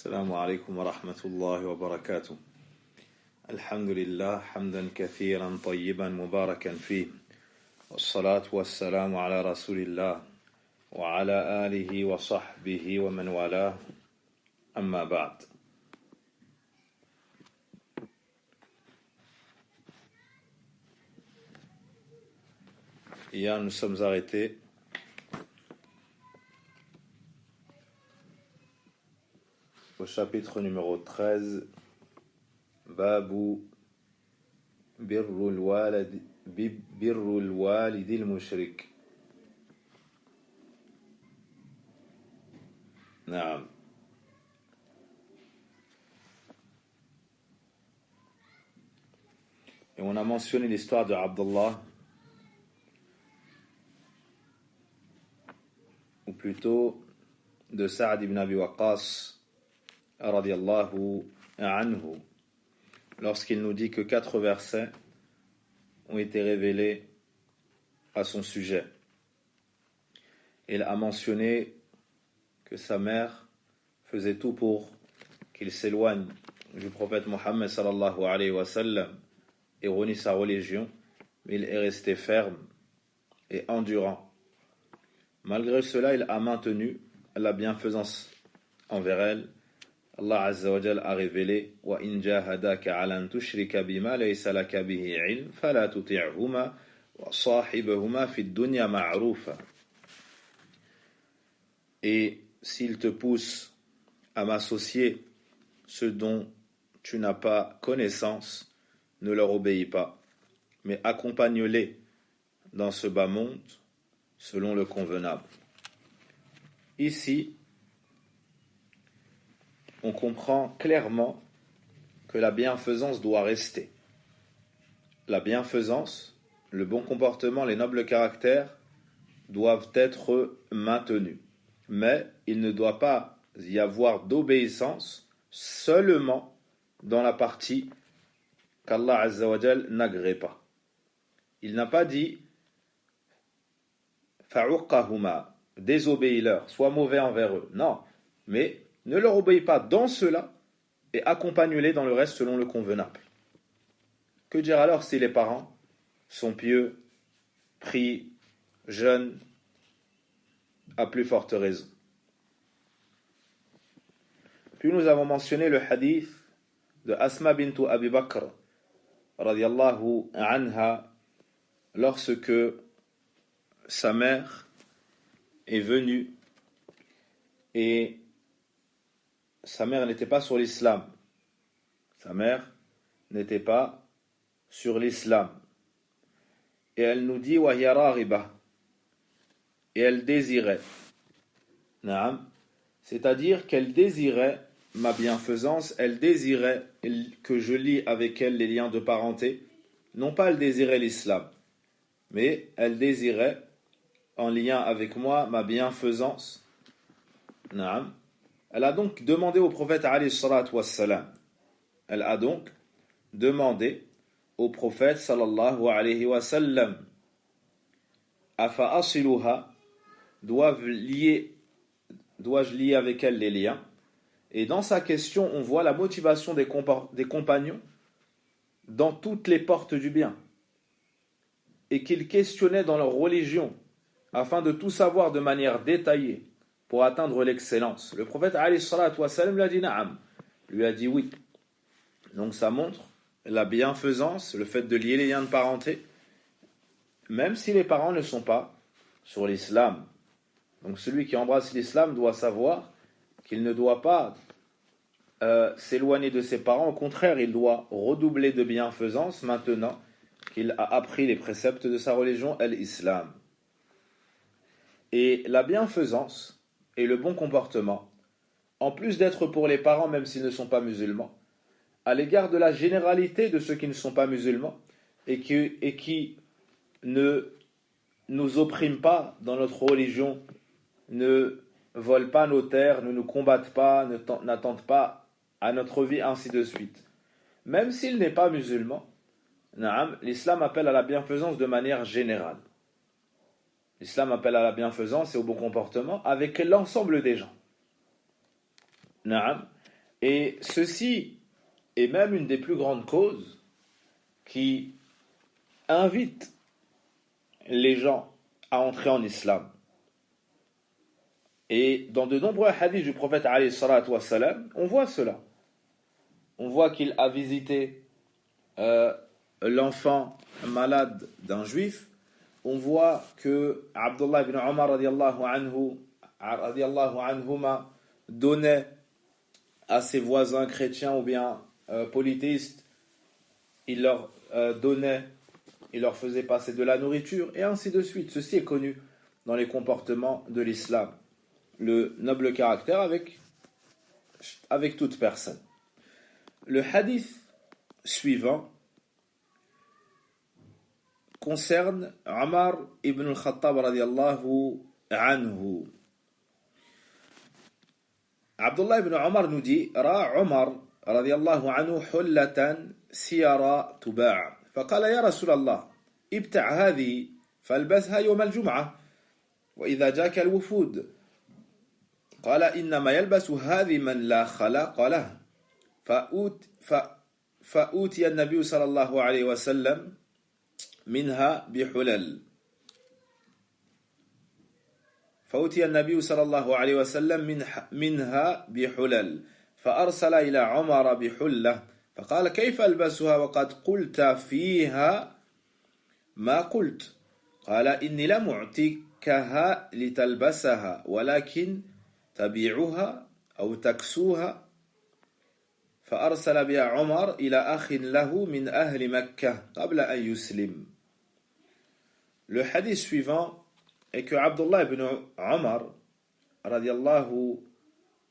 السلام عليكم ورحمة الله وبركاته. الحمد لله حمدا كثيرا طيبا مباركا فيه، والصلاة والسلام على رسول الله وعلى آله وصحبه ومن والاه، أما بعد. Hier, nous sommes arrêtés au chapitre numéro 13, Babu Birrul Walidil Mushrik. Naam. Et on a mentionné l'histoire de Abdullah, ou plutôt de Sa'd ibn Abi Waqqas radiyallahu anhu, lorsqu'il nous dit que 4 versets ont été révélés à son sujet. Il a mentionné que sa mère faisait tout pour qu'il s'éloigne du prophète Mohammed sallallahu alayhi wa sallam et renie sa religion, mais il est resté ferme et endurant. Malgré cela, il a maintenu la bienfaisance envers elle. Allah Azza wa Jal a révélé wa in jahadaka ala an tushrika bima laysa laka bihi ilm fala tuti'huma wa sahibhuma fi dunya ma'rufa. Et s'il te pousse à m'associer ce dont tu n'as pas connaissance, ne leur obéis pas, mais accompagne-les dans ce bas monde selon le convenable. Ici, on comprend clairement que la bienfaisance doit rester. La bienfaisance, le bon comportement, les nobles caractères doivent être maintenus. Mais il ne doit pas y avoir d'obéissance seulement dans la partie qu'Allah Azza wa Jal n'agrée pas. Il n'a pas dit fa'uqahuma, désobéis-leur, sois mauvais envers eux. Non, mais ne leur obéis pas dans cela et accompagne-les dans le reste selon le convenable. Que dire alors si les parents sont pieux, prient, jeûnent, à plus forte raison? Puis nous avons mentionné le hadith de Asma bintu Abi Bakr radiyallahu anha, lorsque sa mère est venue et sa mère n'était pas sur l'islam. Sa mère n'était pas sur l'islam. Et elle nous dit وَهِيَ رَاغِبَةٌ, et elle désirait. C'est-à-dire qu'elle désirait ma bienfaisance, elle désirait que je lie avec elle les liens de parenté. Non pas elle désirait l'islam, mais elle désirait en lien avec moi ma bienfaisance. Elle a donc demandé au prophète alayhi salatu wassalam. Elle a donc demandé au prophète sallallahu alayhi wa sallam, afa asiluha, dois-je lier avec elle les liens? Et dans sa question, on voit la motivation des compagnons dans toutes les portes du bien, et qu'ils questionnaient dans leur religion afin de tout savoir de manière détaillée pour atteindre l'excellence. Le prophète alayhi salatu wassalam lui a dit na'am, lui a dit oui. Donc ça montre la bienfaisance, le fait de lier les liens de parenté, même si les parents ne sont pas sur l'islam. Donc celui qui embrasse l'islam doit savoir qu'il ne doit pas s'éloigner de ses parents. Au contraire, il doit redoubler de bienfaisance maintenant qu'il a appris les préceptes de sa religion, l'islam. Et la bienfaisance et le bon comportement, en plus d'être pour les parents même s'ils ne sont pas musulmans, à l'égard de la généralité de ceux qui ne sont pas musulmans et qui ne nous oppriment pas dans notre religion, ne volent pas nos terres, ne nous combattent pas, n'attentent pas à notre vie, ainsi de suite. Même s'il n'est pas musulman, l'islam appelle à la bienfaisance de manière générale. L'islam appelle à la bienfaisance et au bon comportement avec l'ensemble des gens. Et ceci est même une des plus grandes causes qui invite les gens à entrer en islam. Et dans de nombreux hadiths du prophète alayhi salatu wassalam, on voit cela. On voit qu'il a visité l'enfant malade d'un juif. On voit que Abdullah ibn Omar radiallahu anhuma donnait à ses voisins chrétiens ou bien polythéistes, il leur donnait, il leur faisait passer de la nourriture, et ainsi de suite. Ceci est connu dans les comportements de l'islam. Le noble caractère avec toute personne. Le hadith suivant concerne Omar ibn al-Khattab radiallahu anhu. Abdullah ibn Omar nous dit: Ra Omar radiallahu anhu hullatan siyara tuba'. فقال يا رسول الله ابتع هذه فالبسها يوم الجمعة وإذا جاك الوفود. قال إنما يلبس هذه من لا خلاق له. فأوتي النبي صلى الله عليه وسلم منها بحلل. فأوتي النبي صلى الله عليه وسلم منها بحلل فأرسل إلى عمر بحلة فقال كيف ألبسها وقد قلت فيها ما قلت؟ قال إني لم أعطيكها لتلبسها ولكن تبيعها أو تكسوها. فأرسل بها عمر إلى أخ له من أهل مكة قبل أن يسلم. Le hadith suivant est que Abdullah ibn Omar radiallahu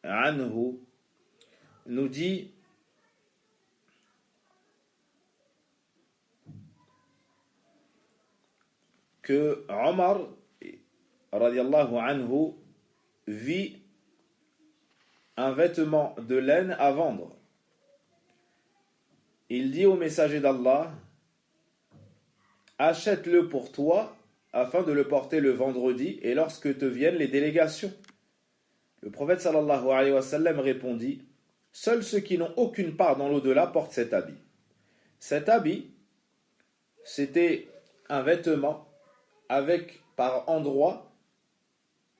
anhu nous dit que Omar radiallahu anhu vit un vêtement de laine à vendre. Il dit au messager d'Allah: achète-le pour toi afin de le porter le vendredi et lorsque te viennent les délégations. Le prophète sallallahu alayhi wa sallam répondit: seuls ceux qui n'ont aucune part dans l'au-delà portent cet habit. Cet habit, c'était un vêtement avec par endroits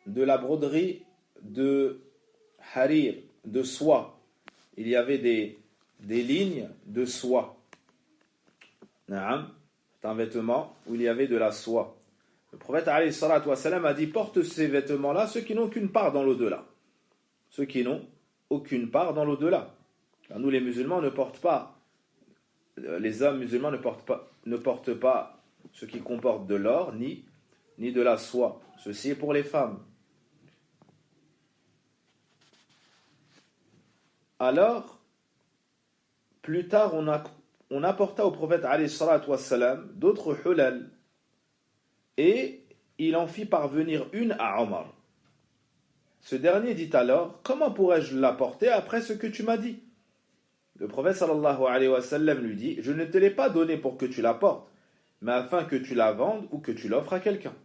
de la broderie de harir, de soie. Il y avait des lignes de soie. C'est un vêtement où il y avait de la soie. Le prophète alayhi salatu wassalam a dit: porte ces vêtements-là ceux qui n'ont aucune part dans l'au-delà. Ceux qui n'ont aucune part dans l'au-delà. Car nous les musulmans ne portent pas, les hommes musulmans ne portent pas ce qui comporte de l'or ni de la soie. Ceci est pour les femmes. Alors, plus tard, on apporta au prophète alayhi salatu wassalam d'autres hulal et il en fit parvenir une à Omar. Ce dernier dit alors: comment pourrais-je l'apporter après ce que tu m'as dit? Le prophète sallallahu alayhi wa sallam lui dit: je ne te l'ai pas donné pour que tu la portes, mais afin que tu la vendes ou que tu l'offres à quelqu'un.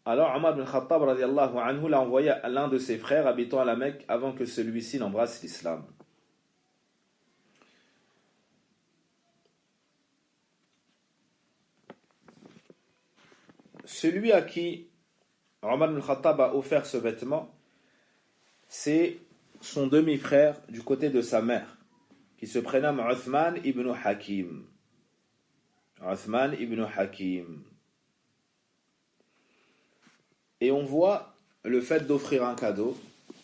Alors Omar ibn Khattab radiallahu anhu l'a envoyé à l'un de ses frères habitant à la Mecque avant que celui-ci n'embrasse l'islam. Celui à qui Omar ibn Khattab a offert ce vêtement, c'est son demi-frère du côté de sa mère, qui se prénomme Uthman ibn Hakim. Uthman ibn Hakim. Et on voit le fait d'offrir un cadeau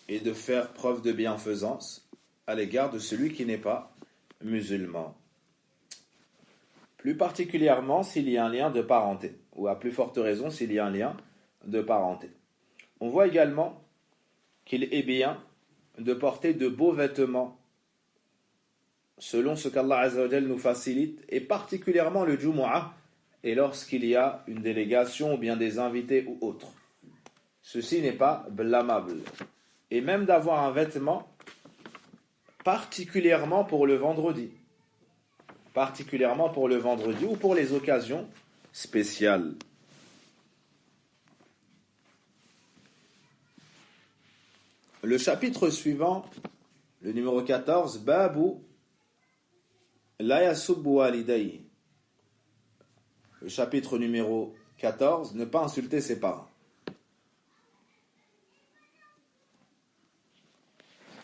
et de faire preuve de bienfaisance à l'égard de celui qui n'est pas musulman. Plus particulièrement s'il y a un lien de parenté, ou à plus forte raison s'il y a un lien de parenté. On voit également qu'il est bien de porter de beaux vêtements selon ce qu'Allah Azza wa Jal nous facilite, et particulièrement le Jumu'ah, et lorsqu'il y a une délégation ou bien des invités ou autres. Ceci n'est pas blâmable. Et même d'avoir un vêtement particulièrement pour le vendredi. Particulièrement pour le vendredi ou pour les occasions spéciales. Le chapitre suivant Le numéro 14, Babu la yasubbu walidayhi. Le chapitre numéro 14, ne pas insulter ses parents.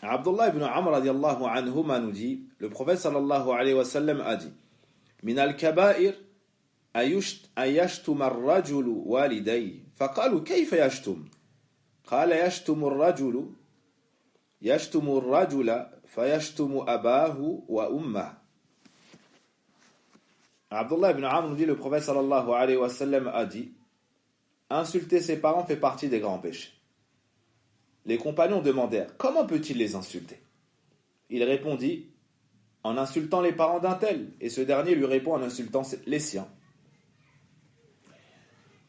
Abdullah ibn Amr radiallahu anhuma nous dit, le prophète sallallahu alayhi wa sallam a dit, min al-kaba'ir ayashtum ar-rajulu walidayhi. فقالوا كيف يشتم؟ قال يشتم الرجل فيشتم أباه وأمه. Abdullah ibn Amr nous dit, le prophète sallallahu alayhi wa sallam a dit, insulter ses parents fait partie des grands péchés. Les compagnons demandèrent, comment peut-il les insulter? Il répondit, en insultant les parents d'un tel, et ce dernier lui répond en insultant les siens.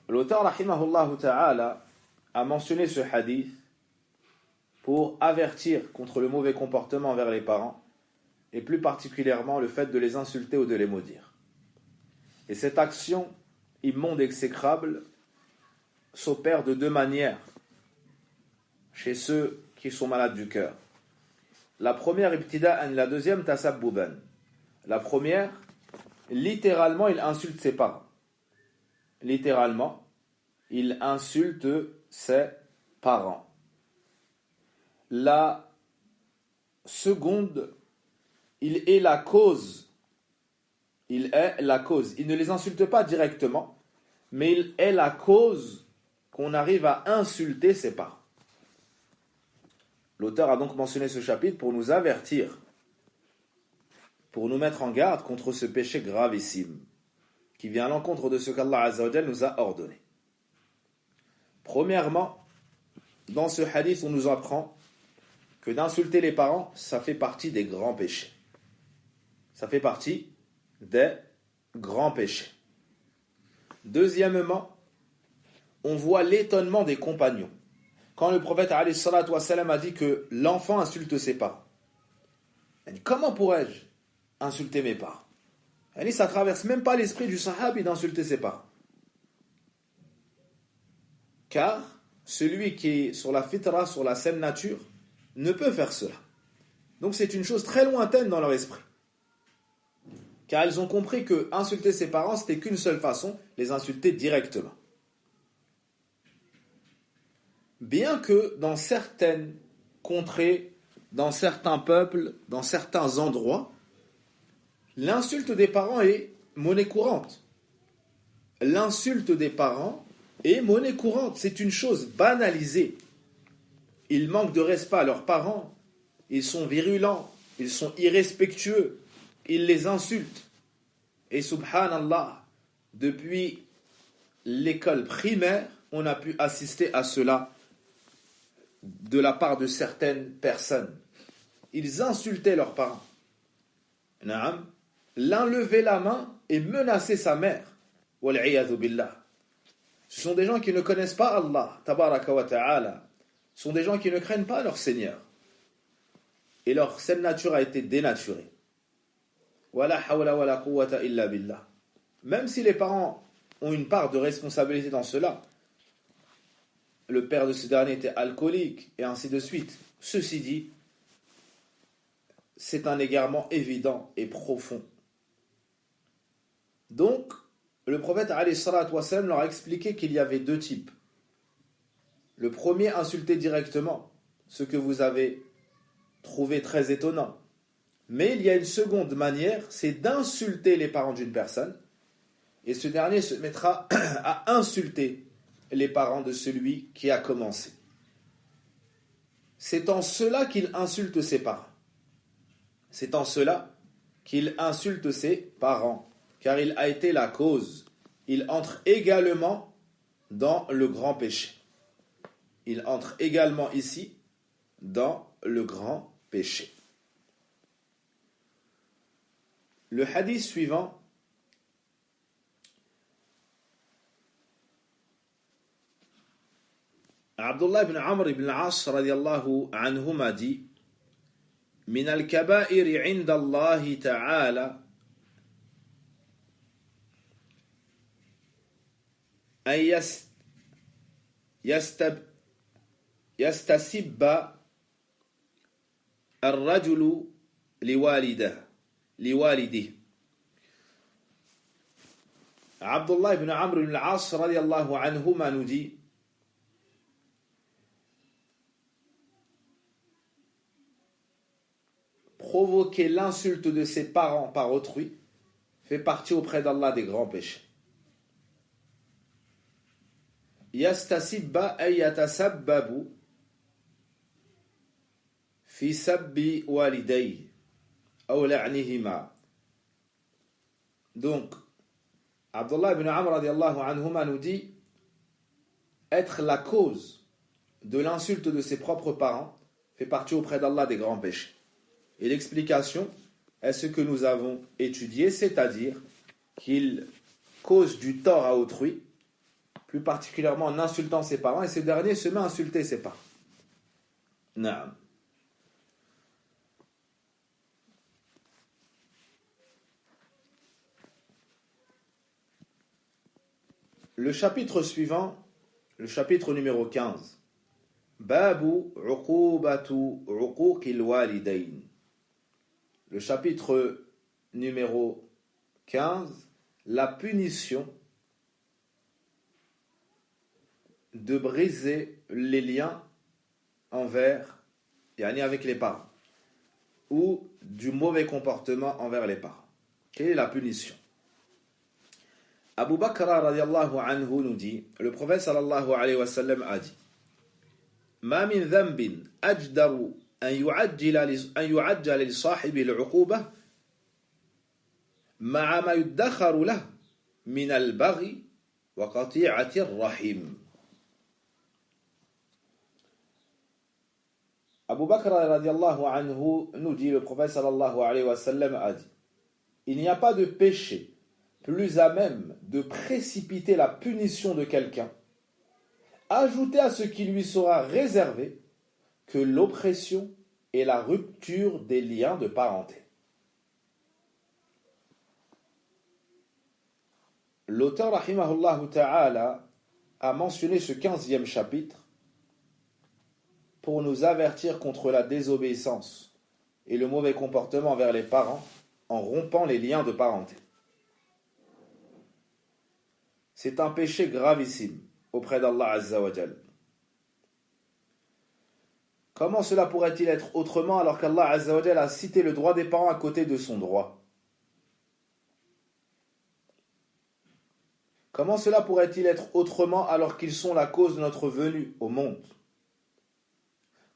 L'auteur, rahimahullah ta'ala, a mentionné ce hadith pour avertir contre le mauvais comportement envers les parents, et plus particulièrement le fait de les insulter ou de les maudire. Et cette action immonde et exécrable s'opère de deux manières chez ceux qui sont malades du cœur. La première, ibtida'an, la deuxième, tasabbuban. La première, littéralement, il insulte ses parents. Littéralement, il insulte ses parents. La seconde, il est la cause. Il est la cause. Il ne les insulte pas directement, mais il est la cause qu'on arrive à insulter ses parents. L'auteur a donc mentionné ce chapitre pour nous avertir, pour nous mettre en garde contre ce péché gravissime, qui vient à l'encontre de ce qu'Allah Azza wa Jal nous a ordonné. Premièrement, dans ce hadith, on nous apprend que d'insulter les parents, ça fait partie des grands péchés. Ça fait partie des grands péchés. Deuxièmement, on voit l'étonnement des compagnons. Quand le prophète alayhi salatu wassalam a dit que l'enfant insulte ses parents. Il dit, comment pourrais-je insulter mes parents? Il dit, ça ne traverse même pas l'esprit du sahabi d'insulter ses parents. Car celui qui est sur la fitra, sur la saine nature, ne peut faire cela. Donc c'est une chose très lointaine dans leur esprit. Car ils ont compris que insulter ses parents, c'était qu'une seule façon, les insulter directement. Bien que dans certaines contrées, dans certains peuples, dans certains endroits, l'insulte des parents est monnaie courante. L'insulte des parents est monnaie courante. C'est une chose banalisée. Ils manquent de respect à leurs parents. Ils sont virulents. Ils sont irrespectueux. Ils les insultent. Et subhanallah, depuis l'école primaire, on a pu assister à cela de la part de certaines personnes. Ils insultaient leurs parents. Naam. L'un levait la main et menaçait sa mère. Wal'iyadhu billah. Ce sont des gens qui ne connaissent pas Allah, tabaraka wa ta'ala. Ce sont des gens qui ne craignent pas leur Seigneur. Et leur saine nature a été dénaturée. Wala hawla wala quwwata illa billah. Même si les parents ont une part de responsabilité dans cela, le père de ce dernier était alcoolique, et ainsi de suite. Ceci dit, c'est un égarement évident et profond. Donc, le prophète alayhi salatu wassalam leur a expliqué qu'il y avait deux types. Le premier, insulter directement, ce que vous avez trouvé très étonnant. Mais il y a une seconde manière, c'est d'insulter les parents d'une personne, et ce dernier se mettra à insulter les parents de celui qui a commencé. C'est en cela qu'il insulte ses parents. C'est en cela qu'il insulte ses parents, car il a été la cause. Il entre également dans le grand péché. Il entre également ici dans le grand péché. Le hadith suivant, Abdullah ibn Amr ibn al-As radiyallahu anhuma dit, min al-kaba'ir 'inda Allah ta'ala an yastasibba الرجل لوالده. Abdullah ibn Amr ibn al-As radiallahu anhuma nous dit: provoquer l'insulte de ses parents par autrui fait partie auprès d'Allah des grands péchés. Yastasibba ay yatasabbabu fi sabbi walidayhi aw la'nihima. Donc Abdullah ibn Amr radiallahu anhuma nous dit être la cause de l'insulte de ses propres parents fait partie auprès d'Allah des grands péchés. Et l'explication est ce que nous avons étudié, c'est-à-dire qu'il cause du tort à autrui, plus particulièrement en insultant ses parents, et ce dernier se met à insulter ses parents. Naam. Le chapitre suivant, le chapitre numéro 15. Babu uqubatu uquqil walidayn. Le chapitre numéro 15, la punition de briser les liens envers, yani avec les parents, ou du mauvais comportement envers les parents. Quelle est la punition? Abu Bakr radiallahu anhu nous dit, le prophète sallallahu alayhi wa sallam a dit: Ma min dhanbin ajdaru an yu'ajjala li sahibi al-'uquba ma'a ma yuddakharu lahu min al-baghi wa qati'ati ar-rahim. Abu Bakr radiallahu anhu nous dit, le prophète sallallahu alayhi wa sallam a dit: il n'y a pas de péché plus à même de précipiter la punition de quelqu'un, ajouté à ce qui lui sera réservé, que l'oppression et la rupture des liens de parenté. L'auteur, rahimahullah ta'ala, a mentionné ce 15e chapitre pour nous avertir contre la désobéissance et le mauvais comportement envers les parents en rompant les liens de parenté. C'est un péché gravissime auprès d'Allah Azza wa Jal. Comment cela pourrait-il être autrement alors qu'Allah Azza wa Jal a cité le droit des parents à côté de son droit? Comment cela pourrait-il être autrement alors qu'ils sont la cause de notre venue au monde?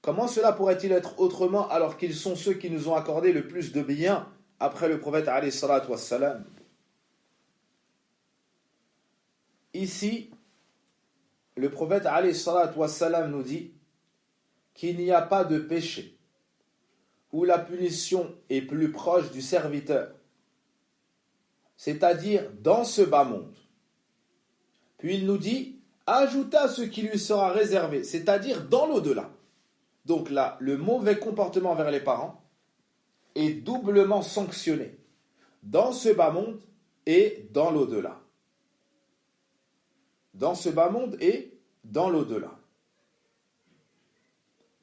Comment cela pourrait-il être autrement alors qu'ils sont ceux qui nous ont accordé le plus de bien après le prophète alayhi salatu wassalam? Ici, le prophète alayhi salatu wassalam nous dit qu'il n'y a pas de péché où la punition est plus proche du serviteur, c'est-à-dire dans ce bas monde. Puis il nous dit, ajoutez à ce qui lui sera réservé, c'est-à-dire dans l'au-delà. Donc là, le mauvais comportement vers les parents est doublement sanctionné dans ce bas monde et dans l'au-delà. Dans ce bas monde et dans l'au-delà.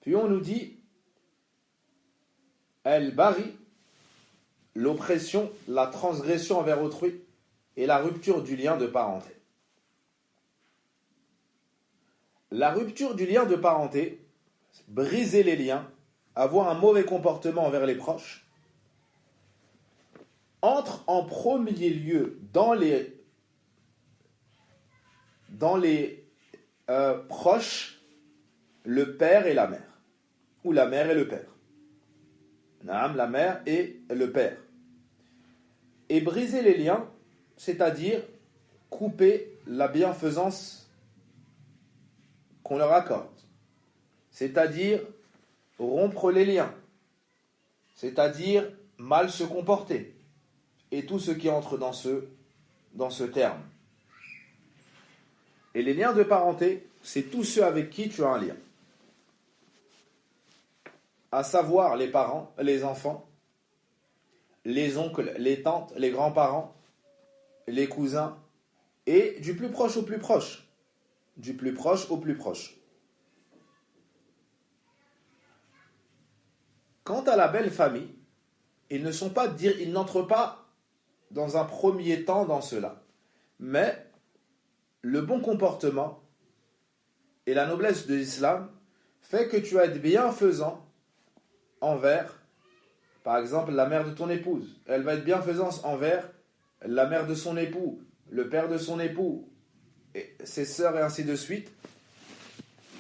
Puis on nous dit al-bari, l'oppression, la transgression envers autrui et la rupture du lien de parenté. La rupture du lien de parenté, briser les liens, avoir un mauvais comportement envers les proches, entre en premier lieu dans les proches, le père et la mère, ou la mère et le père. Naam, la mère et le père. Et briser les liens, c'est-à-dire couper la bienfaisance qu'on leur accorde, c'est-à-dire rompre les liens, c'est-à-dire mal se comporter, et tout ce qui entre dans ce terme. Et les liens de parenté, c'est tous ceux avec qui tu as un lien. À savoir les parents, les enfants, les oncles, les tantes, les grands-parents, les cousins, et du plus proche au plus proche. Du plus proche au plus proche. Quant à la belle famille, ils n'entrent pas dans un premier temps dans cela. Mais le bon comportement et la noblesse de l'islam fait que tu vas être bienfaisant envers, par exemple, la mère de ton épouse. Elle va être bienfaisante envers la mère de son époux, le père de son époux, et ses sœurs et ainsi de suite.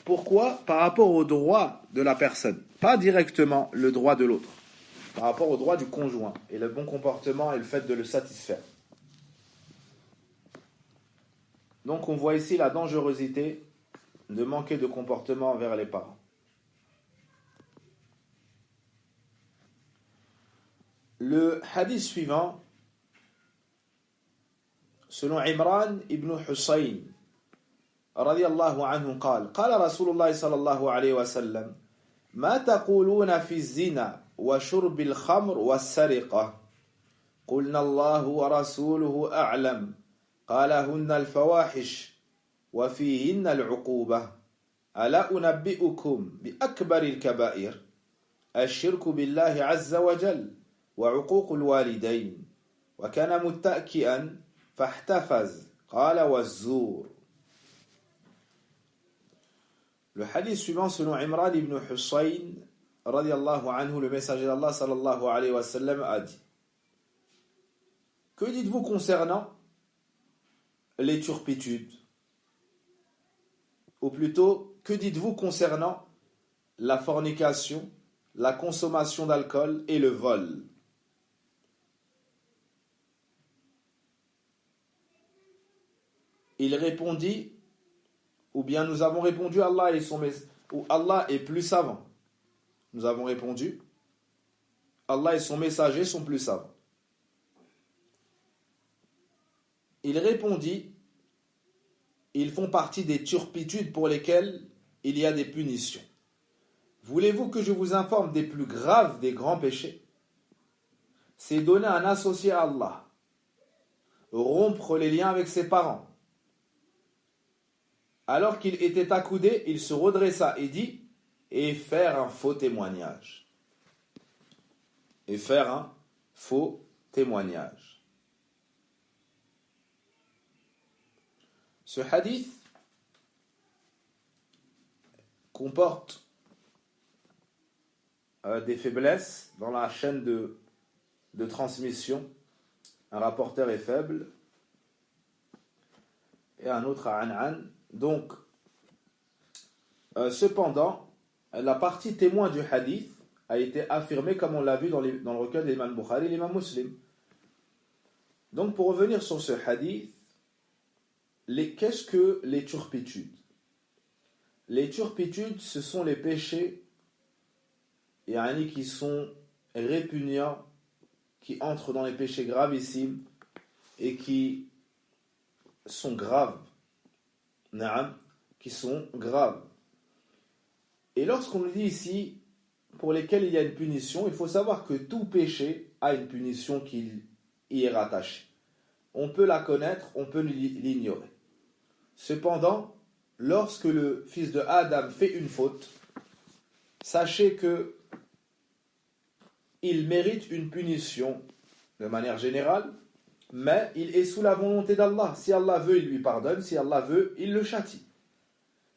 Pourquoi? Par rapport au droit de la personne, pas directement le droit de l'autre, par rapport au droit du conjoint et le bon comportement et le fait de le satisfaire. Donc on voit ici la dangerosité de manquer de comportement envers les parents. Le hadith suivant, selon Imran ibn Husayn, radiyallahu anhu, قال رسول الله صلى الله عليه وسلم ما تقولون في الزنا وشرب الخمر والسرقة قلنا الله ورسوله أعلم قال هن الفواحش وفيهن العقوبة ألا أنبئكم بأكبر الكبائر الشرك بالله عز وجل وعقوق الوالدين وكان متكئا فاحتفظ قال والزور. Le hadith suivant, selon Imran ibn Husayn, radiyallahu anhu, le messager d'Allah sallallahu alayhi wa sallam a dit: que dites-vous concernant les turpitudes? Ou plutôt, que dites-vous concernant la fornication, la consommation d'alcool et le vol? Il répondit, ou bien nous avons répondu, Allah et son ou Allah est plus savant. Nous avons répondu, Allah et son messager sont plus savants. Il répondit, ils font partie des turpitudes pour lesquelles il y a des punitions. Voulez-vous que je vous informe des plus graves des grands péchés? C'est donner un associé à Allah, rompre les liens avec ses parents. Alors qu'il était accoudé, il se redressa et dit, et faire un faux témoignage. Et faire un faux témoignage. Ce hadith comporte des faiblesses dans la chaîne de transmission. Un rapporteur est faible et un autre a an. Donc, cependant, la partie témoin du hadith a été affirmée comme on l'a vu dans le recueil de l'imam Bukhari et l'imam Muslim. Donc, pour revenir sur ce hadith, qu'est-ce que les turpitudes? Les turpitudes, ce sont les péchés qui sont répugnants, qui entrent dans les péchés gravissimes et qui sont graves. Qui sont graves. Et lorsqu'on dit ici, pour lesquels il y a une punition, il faut savoir que tout péché a une punition qui y est rattachée. On peut la connaître, on peut l'ignorer. Cependant, lorsque le fils de Adam fait une faute, sachez que il mérite une punition de manière générale, mais il est sous la volonté d'Allah. Si Allah veut, il lui pardonne. Si Allah veut, il le châtie.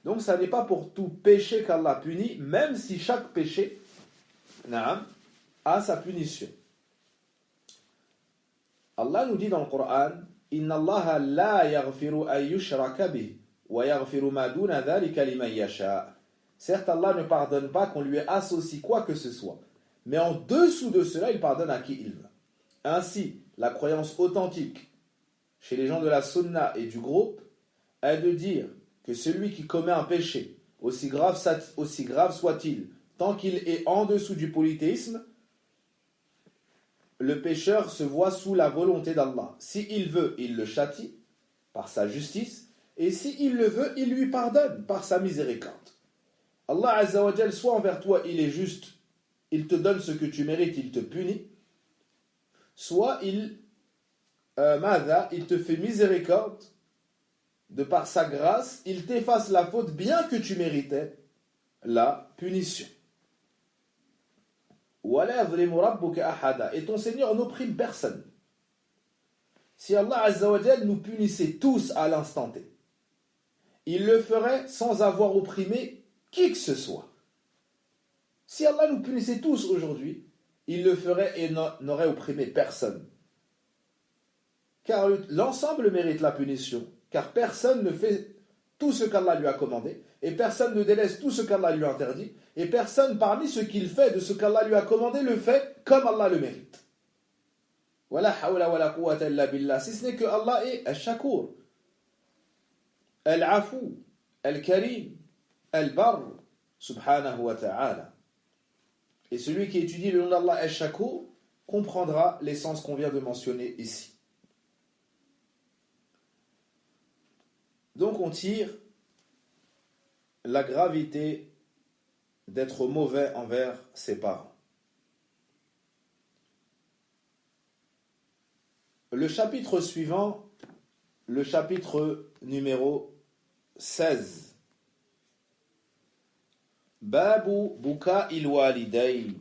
Donc, ça n'est pas pour tout péché qu'Allah punit, même si chaque péché a sa punition. Allah nous dit dans le Coran, Inna Allah la yaghfiru an yushraka bih wa yaghfiru ma duna dhalika liman yasha. Certes, Allah ne pardonne pas qu'on lui associe quoi que ce soit, mais en dessous de cela, il pardonne à qui il veut. Ainsi, la croyance authentique chez les gens de la sunna et du groupe est de dire que celui qui commet un péché, aussi grave soit-il, tant qu'il est en dessous du polythéisme, le pécheur se voit sous la volonté d'Allah. S'il veut, il le châtie par sa justice, et s'il le veut, il lui pardonne par sa miséricorde. Allah Azza wa Jal, soit envers toi il est juste, il te donne ce que tu mérites, il te punit, soit il te fait miséricorde, de par sa grâce, il t'efface la faute bien que tu méritais la punition. وَلَا يَظْلِمُ رَبُّكَ أَحَدًا. Et ton Seigneur n'opprime personne. Si Allah Azza wa Jal nous punissait tous à l'instant T, il le ferait sans avoir opprimé qui que ce soit. Si Allah nous punissait tous aujourd'hui, il le ferait et n'aurait opprimé personne. Car l'ensemble mérite la punition, car personne ne fait tout ce qu'Allah lui a commandé, et personne ne délaisse tout ce qu'Allah lui a interdit, et personne parmi ce qu'il fait de ce qu'Allah lui a commandé le fait comme Allah le mérite. Wala hawla wala quwwata illa billah. Si ce n'est que Allah est Al-Shakur, Al-Afu, Al-Karim, Al-Barr, subhanahu wa ta'ala. Et celui qui étudie le nom d'Allah Al-Shakur comprendra l'essence qu'on vient de mentionner ici. Donc on tire la gravité d'être mauvais envers ses parents. Le chapitre suivant, le chapitre numéro 16. Babu buka il walidayn.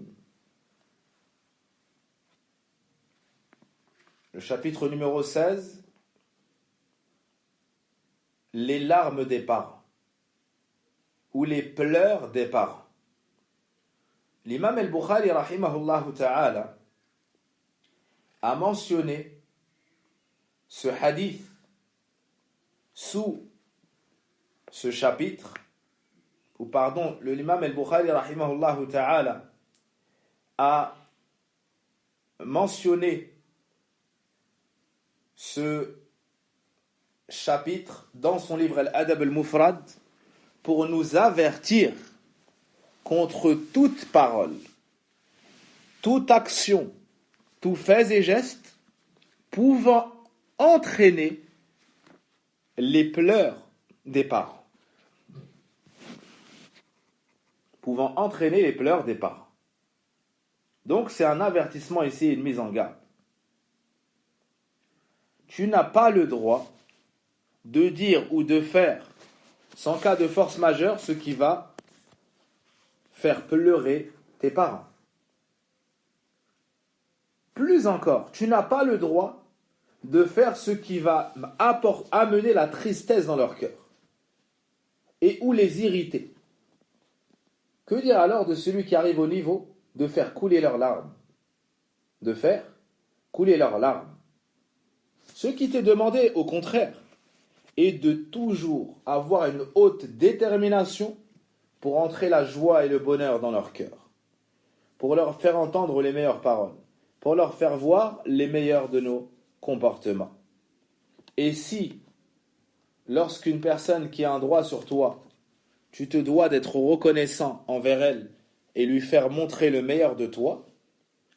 Le chapitre numéro 16. Les larmes des parents ou les pleurs des parents. L'imam al-Bukhari rahimahullah ta'ala a mentionné ce hadith sous ce chapitre, ou pardon, l'imam al-Bukhari rahimahullah ta'ala a mentionné ce chapitre dans son livre Al-Adab al-Mufrad pour nous avertir contre toute parole, toute action, tout fait et geste pouvant entraîner les pleurs des parents. Pouvant entraîner les pleurs des parents. Donc c'est un avertissement ici, une mise en garde. Tu n'as pas le droit de dire ou de faire, sans cas de force majeure, ce qui va faire pleurer tes parents. Plus encore, tu n'as pas le droit de faire ce qui va amener la tristesse dans leur cœur et ou les irriter. Que dire alors de celui qui arrive au niveau de faire couler leurs larmes? De faire couler leurs larmes. Ce qui t'est demandé, au contraire, est de toujours avoir une haute détermination pour entrer la joie et le bonheur dans leur cœur, pour leur faire entendre les meilleures paroles, pour leur faire voir les meilleurs de nos comportements. Et si, lorsqu'une personne qui a un droit sur toi, tu te dois d'être reconnaissant envers elle et lui faire montrer le meilleur de toi,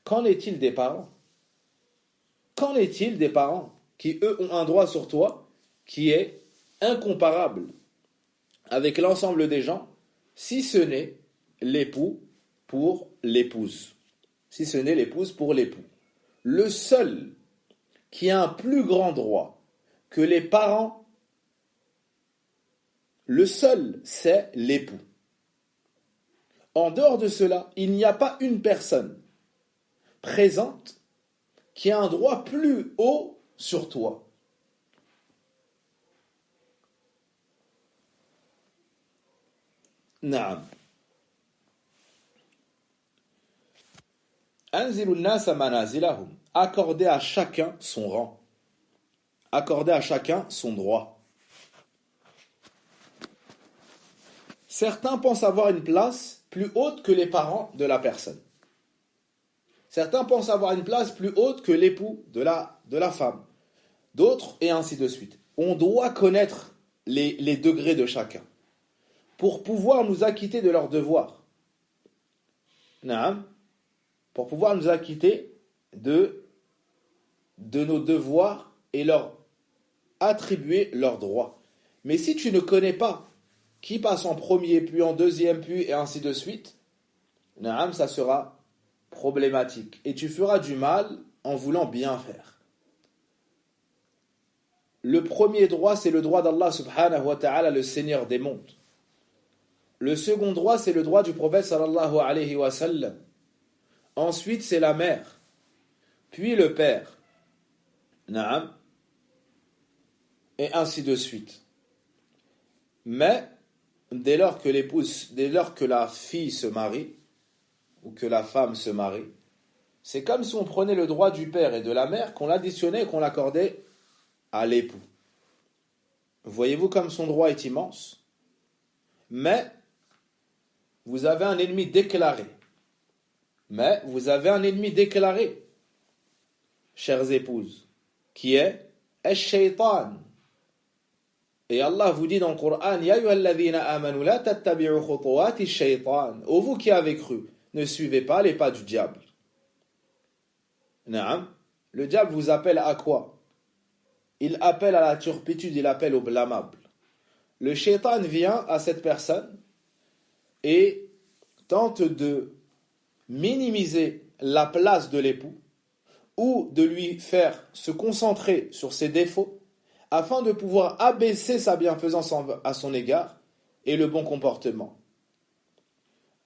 qu'en est-il des parents? Qu'en est-il des parents qui, eux, ont un droit sur toi qui est incomparable avec l'ensemble des gens, si ce n'est l'époux pour l'épouse. Si ce n'est l'épouse pour l'époux. Le seul qui a un plus grand droit que les parents, le seul, c'est l'époux. En dehors de cela, il n'y a pas une personne présente qui a un droit plus haut sur toi. Naam. Anzilu an-nasa manazilahum. Accordez à chacun son rang. Accordez à chacun son droit. Certains pensent avoir une place plus haute que les parents de la personne. Certains pensent avoir une place plus haute que l'époux de la femme. D'autres, et ainsi de suite. On doit connaître les degrés de chacun pour pouvoir nous acquitter de leurs devoirs. Naam. Pour pouvoir nous acquitter de nos devoirs et leur attribuer leurs droits. Mais si tu ne connais pas qui passe en premier, puis en deuxième, puis et ainsi de suite, naam, ça sera problématique. Et tu feras du mal en voulant bien faire. Le premier droit, c'est le droit d'Allah subhanahu wa ta'ala, le Seigneur des mondes. Le second droit, c'est le droit du prophète sallallahu alayhi wa sallam. ensuite c'est la mère, puis le père, Naam, et ainsi de suite. Mais dès lors que la fille se marie, ou que la femme se marie, c'est comme si on prenait le droit du père et de la mère, qu'on l'additionnait et qu'on l'accordait à l'époux. Voyez-vous comme son droit est immense? Mais vous avez un ennemi déclaré. Chères épouses, qui est Ash-Shaytan. Et Allah vous dit dans le Coran, Ya ayyuhalladhina amanu la tattabi'u khutuwati ash-shaytan. Ô vous qui avez cru, ne suivez pas les pas du diable. Naam. Le diable vous appelle à quoi? Il appelle à la turpitude, il appelle au blâmable. Le shaytan vient à cette personne et tente de minimiser la place de l'époux ou de lui faire se concentrer sur ses défauts afin de pouvoir abaisser sa bienfaisance à son égard et le bon comportement.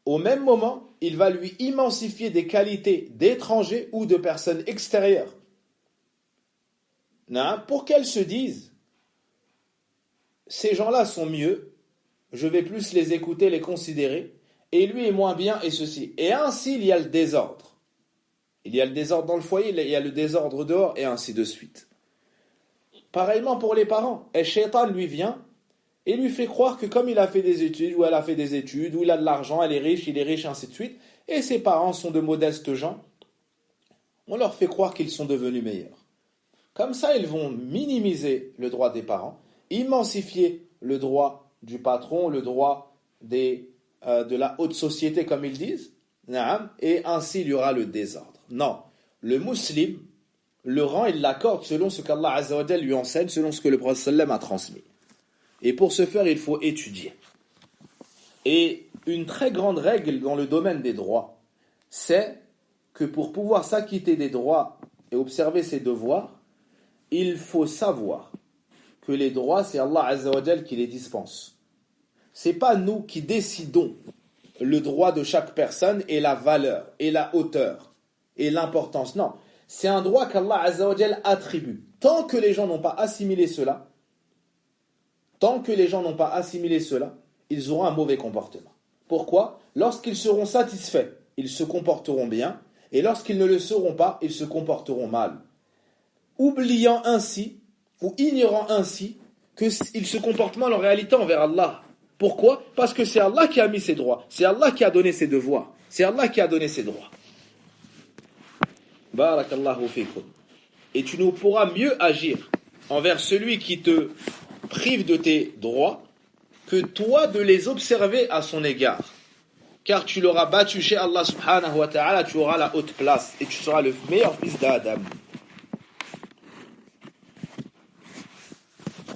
Au même moment, il va lui immensifier des qualités d'étrangers ou de personnes extérieures pour qu'elles se disent ces gens-là sont mieux, je vais plus les écouter, les considérer, et lui est moins bien, et ceci. Et ainsi, il y a le désordre. Il y a le désordre dans le foyer, il y a le désordre dehors, et ainsi de suite. Pareillement pour les parents. Et Shaitan lui vient et lui fait croire que comme il a fait des études, ou elle a fait des études, ou il a de l'argent, elle est riche, il est riche, ainsi de suite, et ses parents sont de modestes gens, on leur fait croire qu'ils sont devenus meilleurs. Comme ça, ils vont minimiser le droit des parents, immensifier le droit du patron, le droit de la haute société, comme ils disent, et ainsi il y aura le désordre. Non, le musulman, le rang, il l'accorde selon ce qu'Allah Azza wa Jal lui enseigne, selon ce que le Prophète sallam a transmis. Et pour ce faire, il faut étudier. Et une très grande règle dans le domaine des droits, c'est que pour pouvoir s'acquitter des droits et observer ses devoirs, il faut savoir que les droits, c'est Allah Azza wa Jal qui les dispense. C'est pas nous qui décidons le droit de chaque personne et la valeur, et la hauteur, et l'importance. Non, c'est un droit qu'Allah Azza wa Jal attribue. Tant que les gens n'ont pas assimilé cela, ils auront un mauvais comportement. Pourquoi? Lorsqu'ils seront satisfaits, ils se comporteront bien, et lorsqu'ils ne le seront pas, ils se comporteront mal. Oubliant ainsi, ou ignorant ainsi, qu'ils se comportent mal en réalité envers Allah. Pourquoi? Parce que c'est Allah qui a mis ses droits, c'est Allah qui a donné ses devoirs, c'est Allah qui a donné ses droits. Barakallahu fikum. Et tu ne pourras mieux agir envers celui qui te prive de tes droits que toi de les observer à son égard. Car tu l'auras battu chez Allah subhanahu wa ta'ala, tu auras la haute place et tu seras le meilleur fils d'Adam.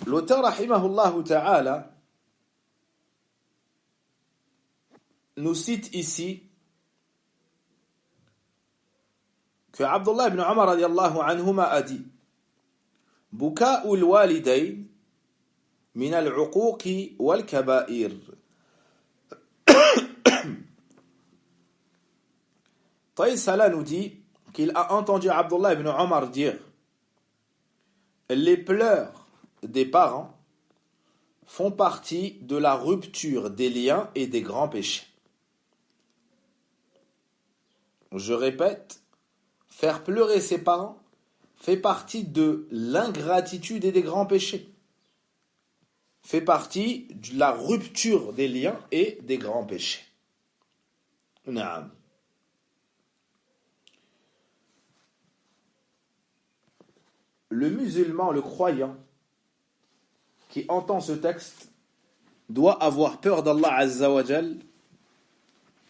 L'auteur rahimahullah ta'ala nous cite ici que Abdullah ibn Umar radiyallahu anhuma a dit Buka'ul walidayn min al-uquqi wal kaba'ir. Taïs Salah nous dit qu'il a entendu Abdullah ibn Umar dire les pleurs des parents font partie de la rupture des liens et des grands péchés. Je répète, faire pleurer ses parents fait partie de l'ingratitude et des grands péchés. Fait partie de la rupture des liens et des grands péchés. Naam. Le musulman, le croyant, qui entend ce texte, doit avoir peur d'Allah Azza wa Jal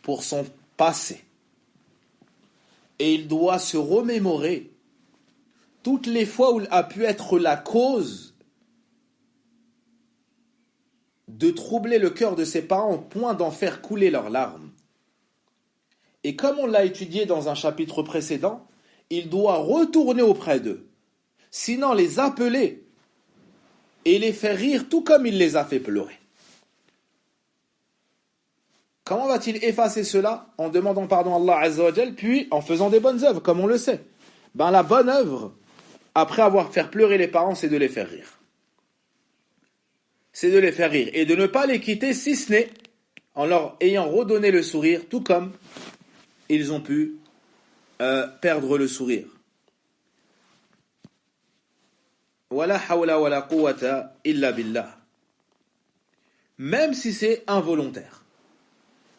pour son passé. Et il doit se remémorer toutes les fois où il a pu être la cause de troubler le cœur de ses parents au point d'en faire couler leurs larmes. Et comme on l'a étudié dans un chapitre précédent, il doit retourner auprès d'eux. Sinon les appeler et les faire rire tout comme il les a fait pleurer. Comment va-t-il effacer cela? En demandant pardon à Allah Azza wa Jal, puis en faisant des bonnes œuvres, comme on le sait. Ben, la bonne œuvre, après avoir fait pleurer les parents, c'est de les faire rire. C'est de les faire rire. Et de ne pas les quitter, si ce n'est en leur ayant redonné le sourire, tout comme ils ont pu perdre le sourire. Wala hawla wala quwwata illa billah. Même si c'est involontaire.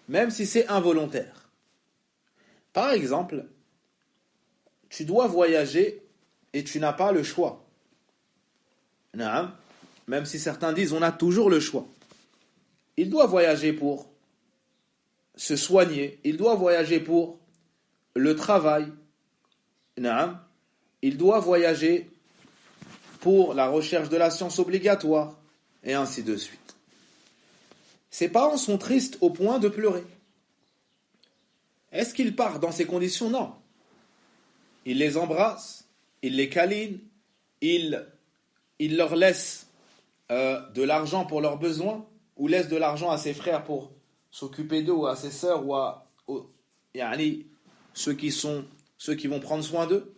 Même si c'est involontaire. Par exemple, tu dois voyager et tu n'as pas le choix. Naam. Même si certains disent on a toujours le choix. Il doit voyager pour se soigner. Il doit voyager pour le travail. Naam. Il doit voyager pour la recherche de la science obligatoire. Et ainsi de suite. Ses parents sont tristes au point de pleurer. Est-ce qu'il part dans ces conditions? Non. Il les embrasse, il les câline, il leur laisse de l'argent pour leurs besoins, ou laisse de l'argent à ses frères pour s'occuper d'eux, ou à ses sœurs, ou à ceux qui vont prendre soin d'eux.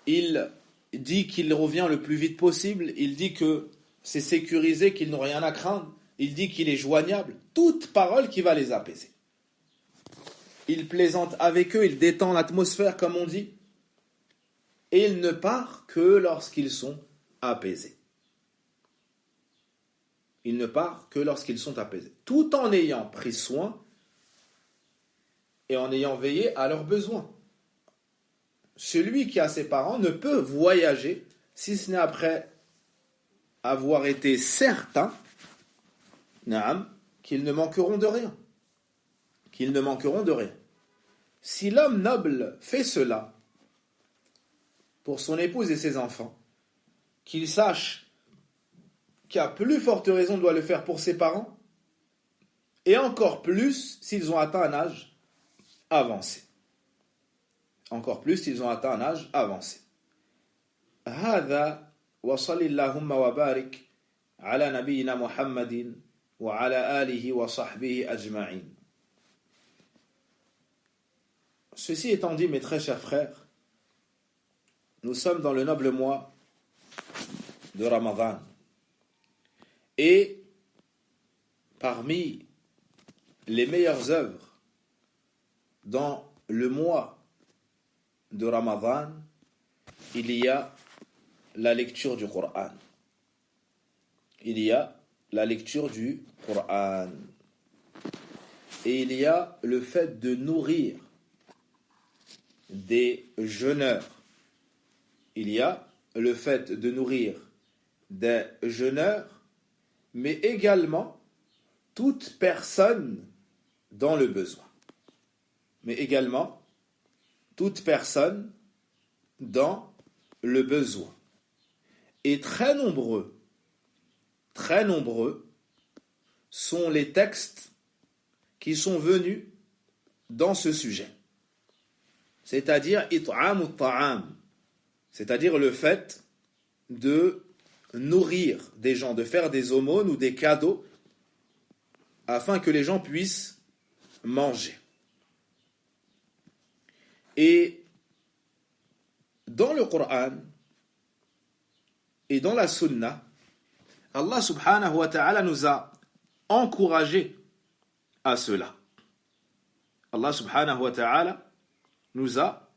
Il dit qu'il revient le plus vite possible, il dit que c'est sécurisé, qu'ils n'ont rien à craindre. Il dit qu'il est joignable, toute parole qui va les apaiser. Il plaisante avec eux, il détend l'atmosphère, comme on dit, et il ne part que lorsqu'ils sont apaisés. Il ne part que lorsqu'ils sont apaisés, tout en ayant pris soin et en ayant veillé à leurs besoins. Celui qui a ses parents ne peut voyager si ce n'est après avoir été certain qu'ils ne manqueront de rien. Qu'ils ne manqueront de rien. Si l'homme noble fait cela pour son épouse et ses enfants, qu'il sache qu'à plus forte raison doit le faire pour ses parents, et encore plus s'ils ont atteint un âge avancé. Encore plus s'ils ont atteint un âge avancé. هذا وصل اللهم وبارك على نبينا محمد وعلى آله وصحبه أجمعين. Ceci étant dit, mes très chers frères, nous sommes dans le noble mois de Ramadan. Et parmi les meilleures œuvres dans le mois de Ramadan, il y a la lecture du Coran. Il y a la lecture du Coran. Et il y a le fait de nourrir des jeûneurs. Il y a le fait de nourrir des jeûneurs, mais également toute personne dans le besoin. Mais également toute personne dans le besoin. Et très nombreux sont les textes qui sont venus dans ce sujet. C'est-à-dire it'am ta'am, c'est-à-dire le fait de nourrir des gens, de faire des aumônes ou des cadeaux afin que les gens puissent manger. Et dans le Coran et dans la Sunna, Allah subhanahu wa ta'ala nous a encouragés à cela. Allah subhanahu wa ta'ala nous a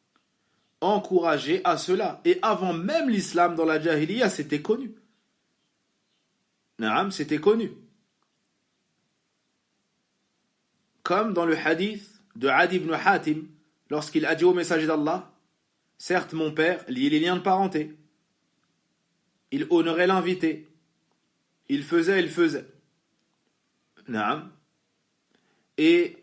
encouragés à cela. Et avant même l'islam, dans la Jahiliya, c'était connu. Naam, c'était connu. Comme dans le hadith de Adi ibn Hatim, lorsqu'il a dit au messager d'Allah, certes mon père liait les liens de parenté, il honorait l'invité, il faisait. Naam. Et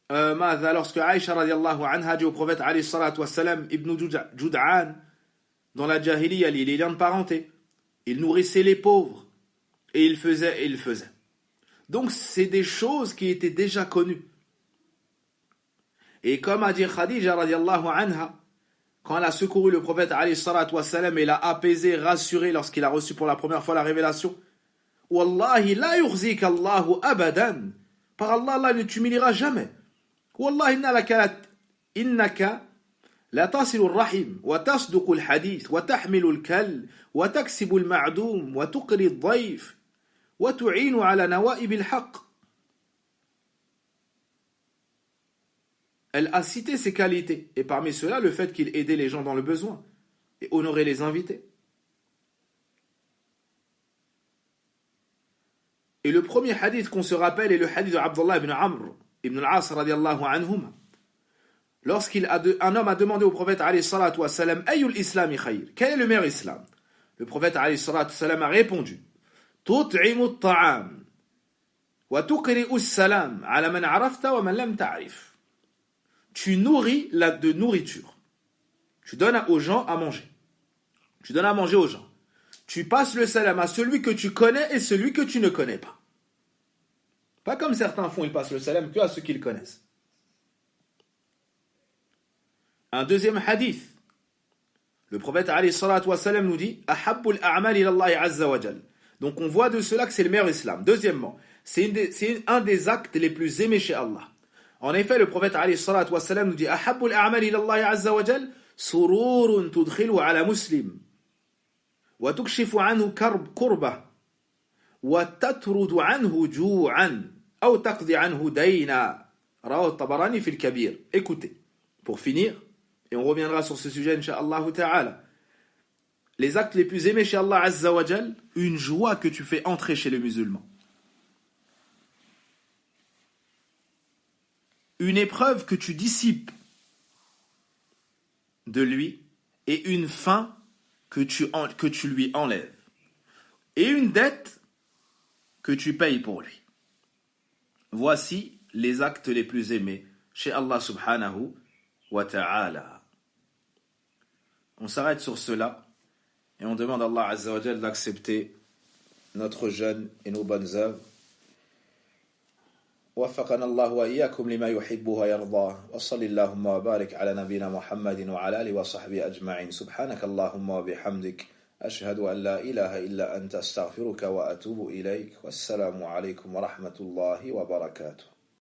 lorsque Aïcha radiallahu anha dit au prophète alayhi salatu wassalam, Ibn Jud'an, dans la Jahiliya, il les liens de parenté, il nourrissait les pauvres, et il faisait. Donc c'est des choses qui étaient déjà connues. Et comme a dit Khadija radiallahu anha, quand elle a secouru le prophète alayhi salatu wassalam et l'a apaisé, rassuré lorsqu'il a reçu pour la première fois la révélation, Wallahi la yukhzika Allahu abadan. Par Allah, Allah ne t'humiliera jamais. Wallahi innaka لا تصل الرحم وتصدق الحديث وتحمل الكل وتكسب المعدوم وتقري الضيف وتعين على نوائب الحق. Elle a cité ses qualités, et parmi cela le fait qu'il aidait les gens dans le besoin et honorait les invités. Et le premier hadith qu'on se rappelle est le hadith de Abdullah ibn Amr ibn al-As radiallahu anhuma. Un homme a demandé au prophète alayhi salatu wa salam, Ayyul islami khayr, quel est le meilleur islam? Le prophète alayhi salatu wa salam a répondu, Tut'imu at-ta'am wa tuqri'u as-salam ala man 'arafta wa man lam ta'rif. Tu nourris de nourriture. Tu donnes aux gens à manger. Tu donnes à manger aux gens. Tu passes le salam à celui que tu connais et celui que tu ne connais pas. Pas comme certains font, ils passent le salam que à ceux qu'ils connaissent. Un deuxième hadith. Le prophète alayhi salatu wa salam nous dit Ahabbul a'mal ila Allah azza wa jal. Donc on voit de cela que c'est le meilleur islam. Deuxièmement, c'est un des actes les plus aimés chez Allah. En effet, le prophète alayhi salatu wa salam nous dit Ahabbul a'mal ila Allah azza wa jal sururun tudkhilu ala muslim wa tukshifu anhu kurbah wa tatrudu anhu ju'an aw taqdi anhu dayna. Rawahu at-Tabarani fi al-Kabir. Écoutez, pour finir, et on reviendra sur ce sujet, incha'Allah ta'ala. Les actes les plus aimés chez Allah Azza wa Jal, une joie que tu fais entrer chez les musulmans. Une épreuve que tu dissipes de lui et une faim que tu lui enlèves. Et une dette que tu payes pour lui. Voici les actes les plus aimés chez Allah subhanahu wa ta'ala. On s'arrête sur cela et on demande à Allah Azza wa Jal d'accepter notre jeûne et nos bonnes œuvres. وفقنا الله وإياكم لما يحبه ويرضاه وصل اللهم وبارك على نبينا محمد وعلى آله وصحبه أجمعين سبحانك اللهم وبحمدك أشهد أن لا إله إلا أنت أستغفرك وأتوب إليك والسلام عليكم ورحمة الله وبركاته.